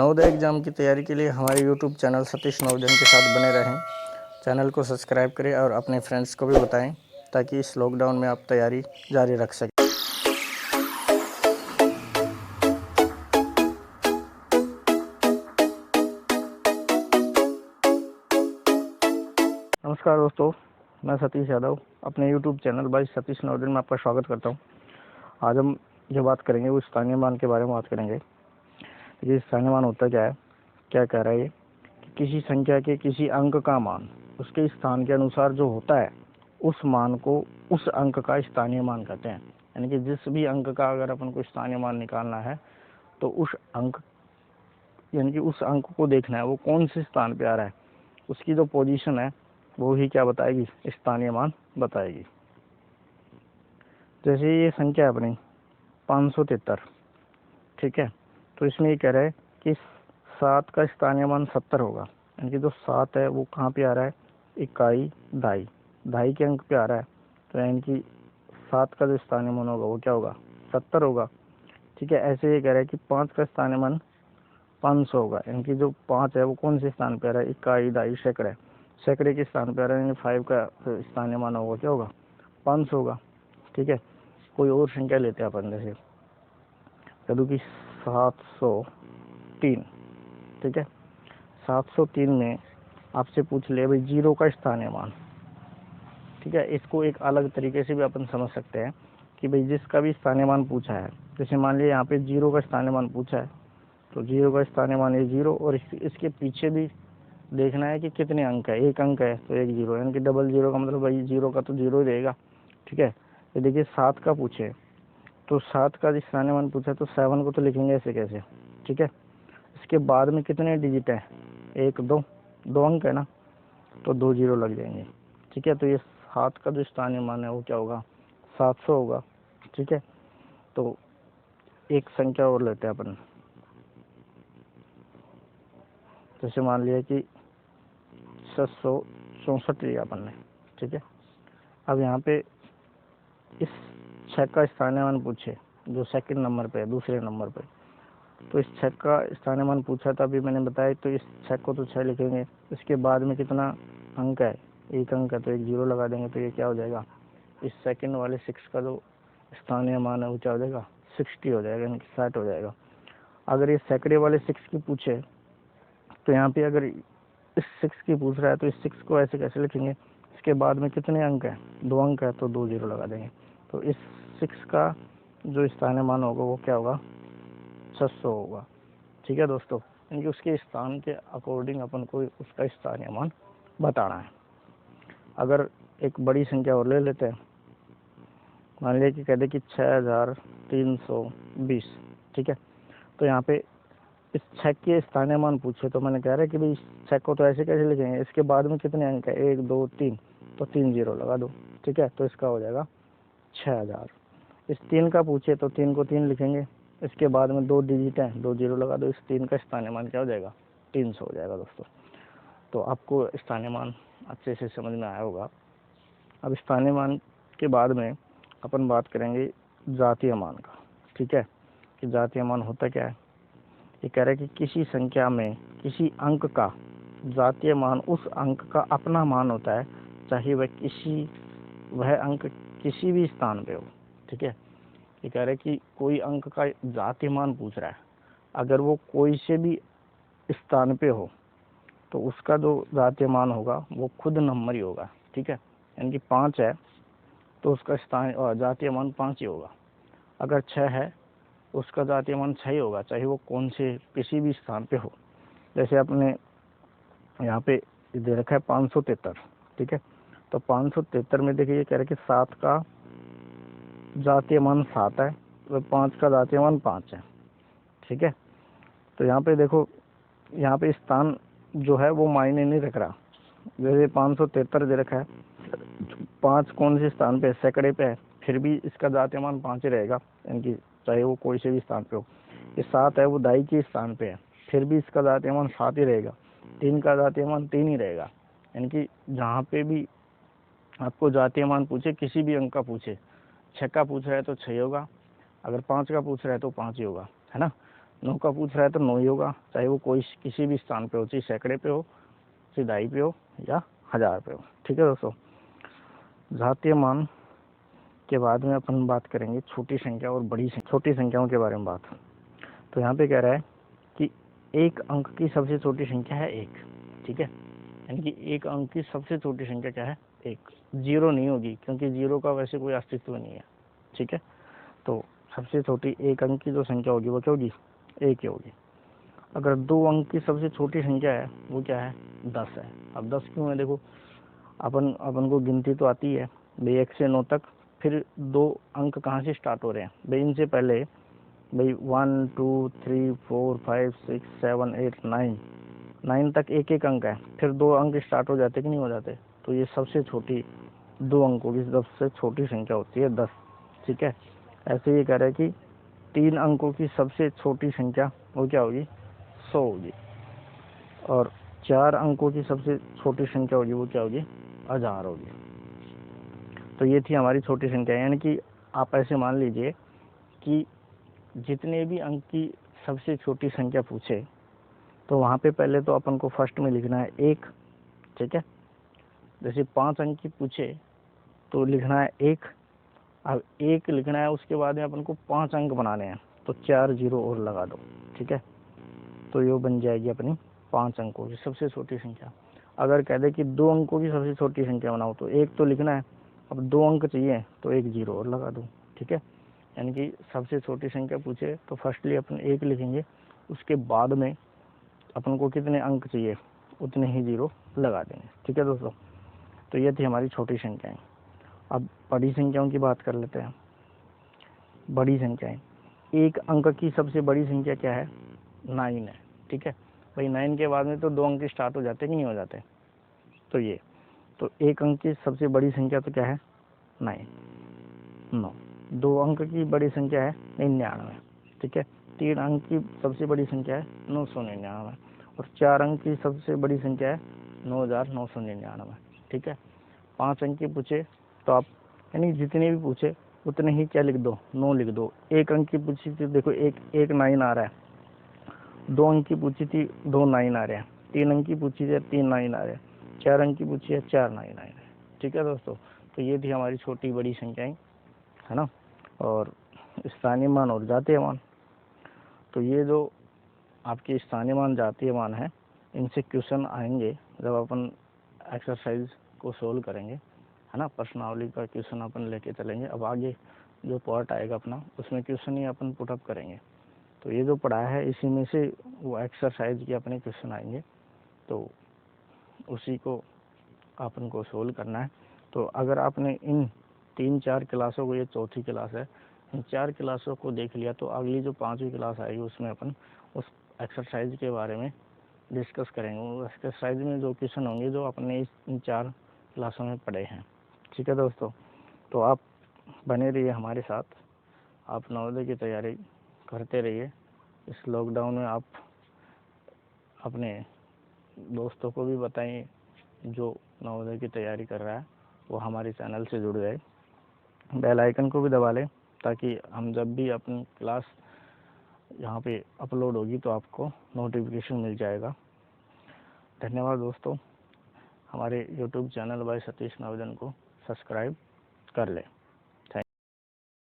Navodaya exam की तैयारी के लिए हमारे यूट्यूब चैनल सतीश नवोदय के साथ बने रहें। चैनल को सब्सक्राइब करें और अपने फ्रेंड्स को भी बताएं ताकि इस लॉकडाउन में आप तैयारी जारी रख सकें। नमस्कार दोस्तों, मैं सतीश यादव अपने YouTube channel by Satish Navodaya में आपका स्वागत करता हूं। आज हम जो बात करेंगे वो स्थानीय मान के बारे में बात करेंगे। ये स्थानीय मान होता क्या है, क्या कह रहा है ये कि किसी संख्या के किसी अंक का मान उसके स्थान के अनुसार जो होता है उस मान को उस अंक का स्थानीय मान कहते हैं। यानी कि जिस भी अंक का अगर अपन को स्थानीय मान निकालना है तो उस अंक यानी कि उस अंक को देखना है वो कौन से स्थान पे आ रहा है, उसकी जो पोजीशन है वो ही क्या बताएगी, स्थानीय मान बताएगी। जैसे ये संख्या है अपनी 573, ठीक है। तो इसमें ये कह रहा है कि 7 का स्थानीय मान 70 होगा। यानी कि जो 7 है वो कहाँ पे आ रहा है, इकाई दहाई के अंक पे आ रहा है। तो यानी कि 7 का जो स्थानीय मान होगा वो क्या होगा, 70 होगा, ठीक है। ऐसे ये कह रहा है कि 5 का स्थानीय मान 500 होगा। यानी कि जो 5 है वो कौन से स्थान पे आ रहा है, इकाई दहाई सैकड़े के स्थान पे आ रहा है। यानी 5 का स्थानीय मान होगा क्या होगा, 500 होगा, ठीक है। कोई और संख्या लेते हैं अपन, जैसे कदू की 703, ठीक है। 703 में आपसे पूछ ले भाई 0 का स्थानीय मान, ठीक है। इसको एक अलग तरीके से भी अपन समझ सकते हैं कि भाई जिसका भी स्थानीय मान पूछा है, जैसे मान लिया यहाँ पे 0 का स्थानीय मान पूछा है, तो 0 का स्थानीय मान ये 0 और इसके पीछे भी देखना है कि कितने अंक है, एक अंक है तो एक 0, यानी कि डबल 0 का मतलब भाई 0 का तो 0 ही रहेगा, ठीक है। ये देखिए 7 का पूछे तो 7 का स्थानीय मान पूछा तो 7 को तो लिखेंगे ऐसे कैसे, ठीक है। इसके बाद में कितने डिजिट है, 1 2 2 अंक है ना, तो 2 0 लग जाएंगे, ठीक है। तो ये 7 का जो स्थानीय मान है वो क्या होगा, 700 होगा, ठीक है। तो एक संख्या और लेते हैं अपन, जैसे मान लिया कि 764 लिया अपन ने, ठीक है। अब यहाँ पे इस 6 का स्थानीय मान पूछे जो सेकंड नंबर पे है, दूसरे नंबर पे, तो इस 6 का स्थानीय मान पूछा था अभी मैंने बताया। तो इस 6 को तो 6 लिखेंगे, इसके बाद में कितना अंक है, एक अंक है तो एक 0 लगा देंगे। तो ये क्या हो जाएगा, इस सेकंड वाले 6 का जो स्थानीय मान है वो क्या हो जाएगा, 60 हो जाएगा, यानी कि 60 हो जाएगा। अगर ये सैकड़े वाले 6 की पूछे तो यहाँ पे अगर इस 6 की पूछ रहा है तो इस 6 को ऐसे कैसे लिखेंगे, इसके बाद में कितने अंक है, 2 अंक है तो 2 0 लगा देंगे। तो इस 6 का जो स्थानीय मान होगा वो क्या होगा, 600 होगा, ठीक है दोस्तों। यानी कि उसके स्थान के अकॉर्डिंग अपन को उसका स्थानीय मान बताना है। अगर एक बड़ी संख्या और ले लेते हैं, मान लिया कि कहते कि 6320, ठीक है। तो यहाँ पे इस 6 के स्थानीय मान पूछे तो मैंने कह रहा है कि भाई 6 को तो ऐसे कैसे लिखेंगे, इसके बाद में कितने अंक है, 1 2 3, तो 3 0 लगा दो, ठीक है। तो इसका हो जाएगा 6000। इस 3 का पूछे तो 3 को 3 लिखेंगे, इसके बाद में 2 डिजिट है, 2 0 लगा दो, इस 3 का स्थानीय मान क्या हो जाएगा, 300 हो जाएगा दोस्तों। तो आपको स्थानीय मान अच्छे से समझ में आया होगा। अब स्थानीय मान के बाद में अपन बात करेंगे जातीय मान का, ठीक है। कि जातीय मान होता क्या है, ये कह रहा है कि किसी संख्या में किसी अंक का जातीय मान उस अंक का अपना मान होता है, चाहे वह अंक किसी भी स्थान पे हो, ठीक है। ये कह रहा है कि कोई अंक का जातीय मान पूछ रहा है, अगर वो कोई से भी स्थान पे हो तो उसका जो जातीय मान होगा वो खुद नंबर ही होगा, ठीक है। यानी कि 5 है तो उसका स्थान जातीय मान 5 ही होगा। अगर 6 है उसका जातीय मान 6 ही होगा, चाहे वो कौन से किसी भी स्थान पे हो। जैसे अपने यहाँ पे दे रखा है 573, ठीक है। तो 573 में देखिए ये कह रहा है कि 7 का जातीय मान 7 है, तो 5 का जातीय मान 5 है, ठीक है। तो यहाँ पे देखो, यहाँ पे स्थान जो है वो मायने नहीं रख रहा। जैसे 573 दे रखा है, 5 कौन से स्थान पे, सैकड़े पे है, फिर भी इसका जातीय मान 5 ही रहेगा, यानी कि चाहे वो कोई से भी स्थान पे हो। ये 7 है वो दहाई के स्थान पे है, फिर भी इसका जातीय मान 7 ही रहेगा। 3 का जातीय मान 3 ही रहेगा। यानी कि जहाँ पे भी आपको जातीय मान पूछे, किसी भी अंक का पूछे, 6 का पूछ रहा है तो 6 होगा, अगर 5 का पूछ रहा है तो 5 ही होगा, है ना। 9 का पूछ रहा है तो 9 ही होगा, चाहे वो कोई किसी भी स्थान पे हो, चाहे सैकड़े पे हो, चाहे दहाई पे हो या हजार पे हो। ठीक है दोस्तों, घातीय मान के बाद में अपन बात करेंगे छोटी संख्या और बड़ी छोटी संख्याओं के बारे में बात। तो यहाँ पे कह रहा है कि एक अंक की सबसे छोटी संख्या है 1। ठीक है, यानी कि एक अंक की सबसे छोटी संख्या क्या है? 1। 0 नहीं होगी, क्योंकि 0 का वैसे कोई अस्तित्व नहीं है। ठीक है, तो सबसे छोटी एक अंक की जो संख्या होगी वो क्या होगी? 1 ही होगी। अगर 2 अंक की सबसे छोटी संख्या है वो क्या है? 10 है। अब 10 क्यों है? देखो, अपन को गिनती तो आती है भाई 1 से 9 तक, फिर 2 अंक कहाँ से स्टार्ट हो रहे हैं भाई? इनसे पहले भाई 1 2 3 4 5 6 7 8 9 तक एक एक अंक है, फिर 2 अंक स्टार्ट हो जाते कि नहीं हो जाते? तो ये सबसे छोटी 2 अंकों की सबसे छोटी संख्या होती है 10। ठीक है, ऐसे ये कह रहा है कि 3 अंकों की सबसे छोटी संख्या वो क्या होगी? 100 होगी। और 4 अंकों की सबसे छोटी संख्या होगी वो क्या होगी? 1000 होगी। तो ये थी हमारी छोटी संख्या। यानी कि आप ऐसे मान लीजिए कि जितने भी अंक की सबसे छोटी संख्या पूछे तो वहाँ पे पहले तो अपन को फर्स्ट में लिखना है 1। ठीक है, जैसे 5 अंक की पूछे तो लिखना है 1। अब 1 लिखना है, उसके बाद में अपन को 5 अंक बनाने हैं, तो 4 0 और लगा दो। ठीक है, तो ये बन जाएगी अपनी 5 अंकों की सबसे छोटी संख्या। अगर कह दे कि 2 अंकों की सबसे छोटी संख्या बनाओ, तो 1 तो लिखना है, अब 2 अंक चाहिए तो 1 0 और लगा दो। ठीक है, यानी कि सबसे छोटी संख्या पूछे तो फर्स्टली अपन 1 लिखेंगे, उसके बाद में अपन को कितने अंक चाहिए उतने ही 0 लगा देंगे। ठीक है दोस्तों, तो ये थी हमारी छोटी संख्याएं। अब बड़ी संख्याओं की बात कर लेते हैं। बड़ी संख्याएं, एक अंक की सबसे बड़ी संख्या क्या है? 9 है। ठीक है भाई, 9 के बाद में तो 2 अंक स्टार्ट हो जाते कि नहीं हो जाते? तो ये तो एक अंक की सबसे बड़ी संख्या तो क्या है? 9। 2 अंक की बड़ी संख्या है 99। ठीक है, 3 अंक की सबसे बड़ी संख्या है 999, और 4 अंक की सबसे बड़ी संख्या है 9999। ठीक है, 5 अंक की पूछे तो आप यानी जितने भी पूछे उतने ही क्या लिख दो? 9 लिख दो। 1 अंक की पूछी थी, देखो एक 9 आ रहा है। 2 अंक की पूछी थी, 2 9 आ रहे हैं। 3 अंक की पूछी थी, 3 9 आ रहे हैं। 4 अंक की पूछी है, 4 9 आ रहे हैं। ठीक है दोस्तों, तो ये थी हमारी छोटी बड़ी संख्याएं, है ना। और स्थानीय मान और जातीय मान, तो ये जो आपके स्थानीय मान जातीय मान है, इनसे क्वेश्चन आएंगे जब अपन एक्सरसाइज को सोल्व करेंगे, है ना। प्रश्नावली का क्वेश्चन अपन लेके चलेंगे। अब आगे जो पार्ट आएगा अपना, उसमें क्वेश्चन ही अपन पुटअप करेंगे। तो ये जो पढ़ा है इसी में से वो एक्सरसाइज के अपने क्वेश्चन आएंगे, तो उसी को अपन को सोल्व करना है। तो अगर आपने इन 3-4 क्लासों को, ये चौथी क्लास है, इन 4 क्लासों को देख लिया, तो अगली जो 5वीं क्लास आएगी उसमें अपन उस एक्सरसाइज के बारे में डिस्कस करेंगे। उस एक्सरसाइज में जो क्वेश्चन होंगे जो अपने इन 4 क्लासों में पढ़े हैं। ठीक है दोस्तों, तो आप बने रहिए हमारे साथ, आप नवोदय की तैयारी करते रहिए। इस लॉकडाउन में आप अपने दोस्तों को भी बताएं जो नवोदय की तैयारी कर रहा है, वो हमारे चैनल से जुड़ जाए। बेल आइकन को भी दबा लें, ताकि हम जब भी अपनी क्लास यहाँ पे अपलोड होगी तो आपको नोटिफिकेशन मिल जाएगा। धन्यवाद दोस्तों, हमारे YouTube channel by Satish Navodaya को सब्सक्राइब कर लें।